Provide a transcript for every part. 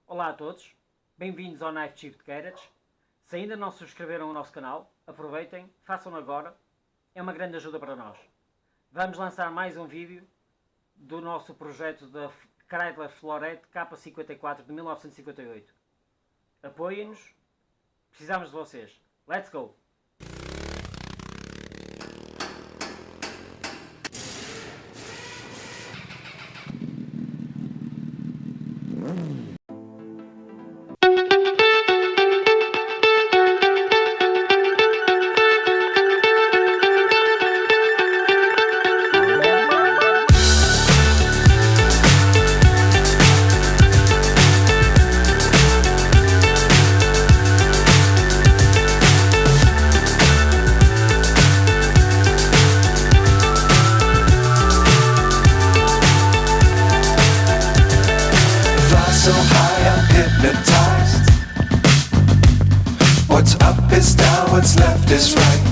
Olá a todos, bem-vindos ao Knife Shift Garage. Se ainda não subscreveram o nosso canal, aproveitem, façam agora, é uma grande ajuda para nós. Vamos lançar mais um vídeo do nosso projeto da Kreidler Florett K54 de 1958. Apoiem-nos, precisamos de vocês. Let's go! So high I'm hypnotized. What's up is down, what's left is right.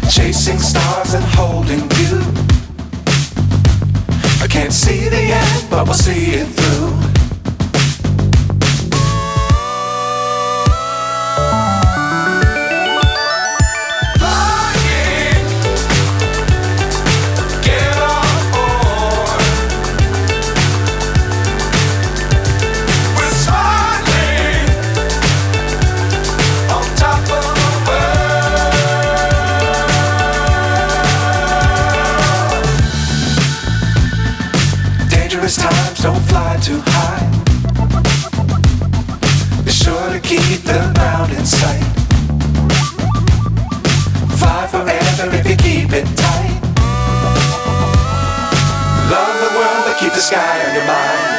Chasing stars and holding you. I can't see the end, but we'll see it through. Times don't fly too high. Be sure to keep the ground in sight. Fly forever if you keep it tight. Love the world but keep the sky on your mind.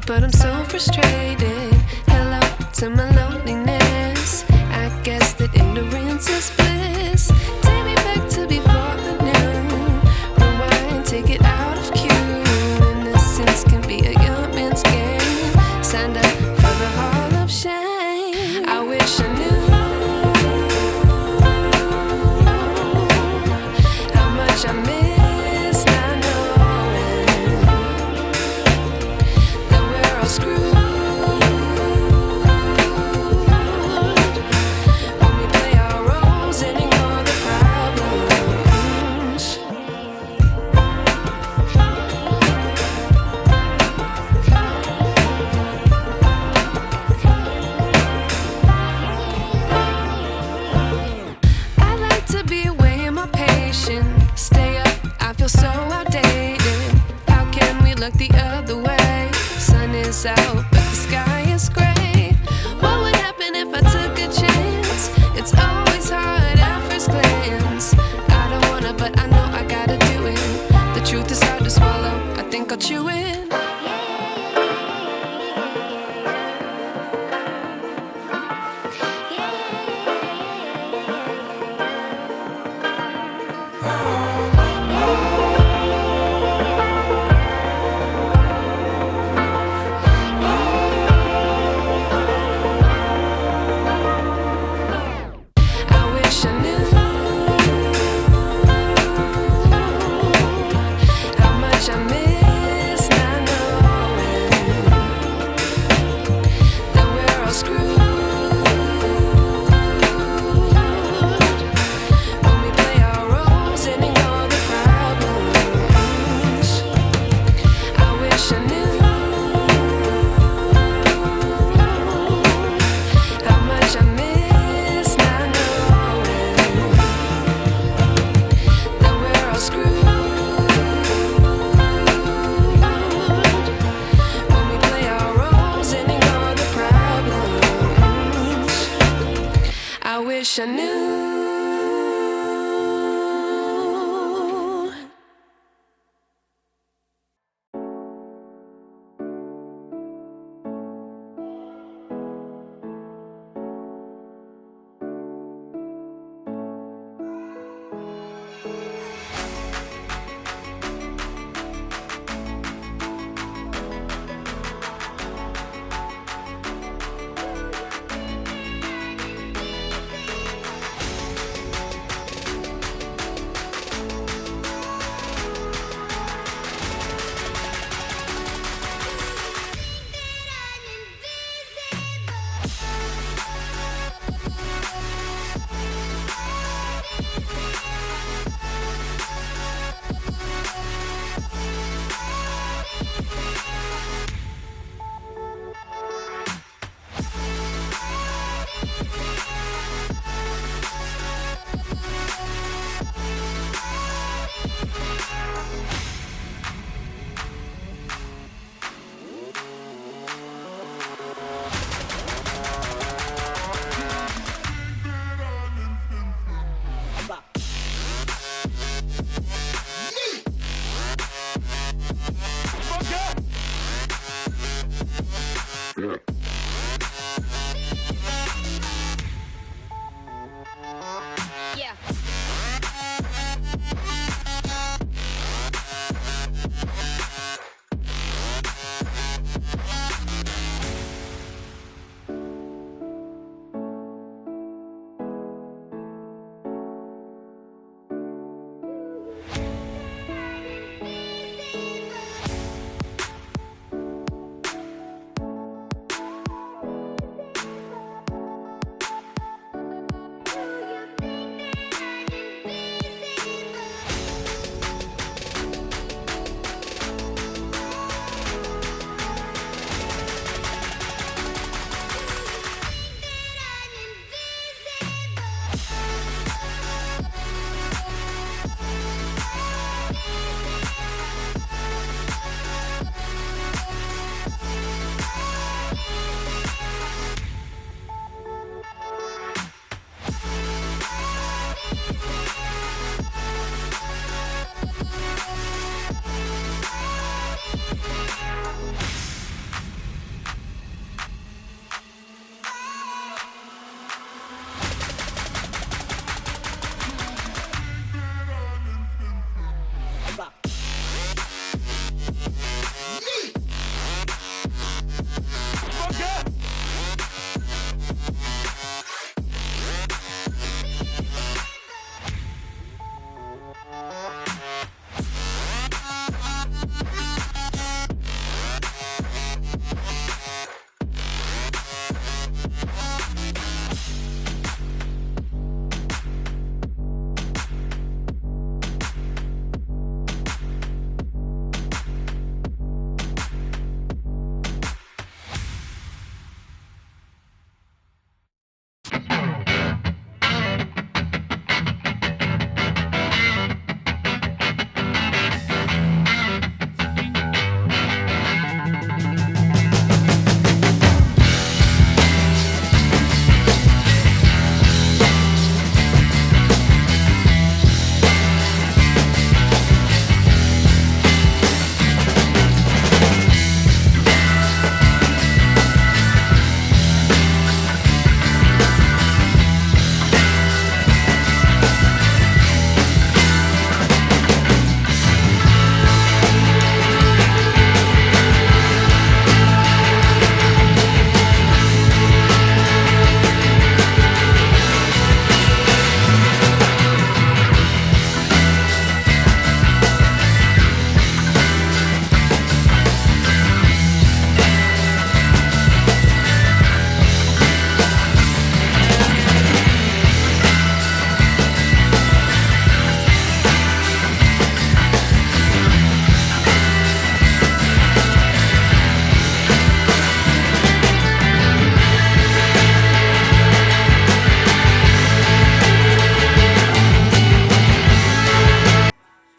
But I'm so frustrated. Hello to my loneliness. I guess that ignorance is bliss. you in. I wish I knew how much I miss not knowing that we're all screwed when we play our roles and ignore the problems. I wish I knew how much I miss not knowing that we're all screwed when we play our roles and ignore the problems. I wish I knew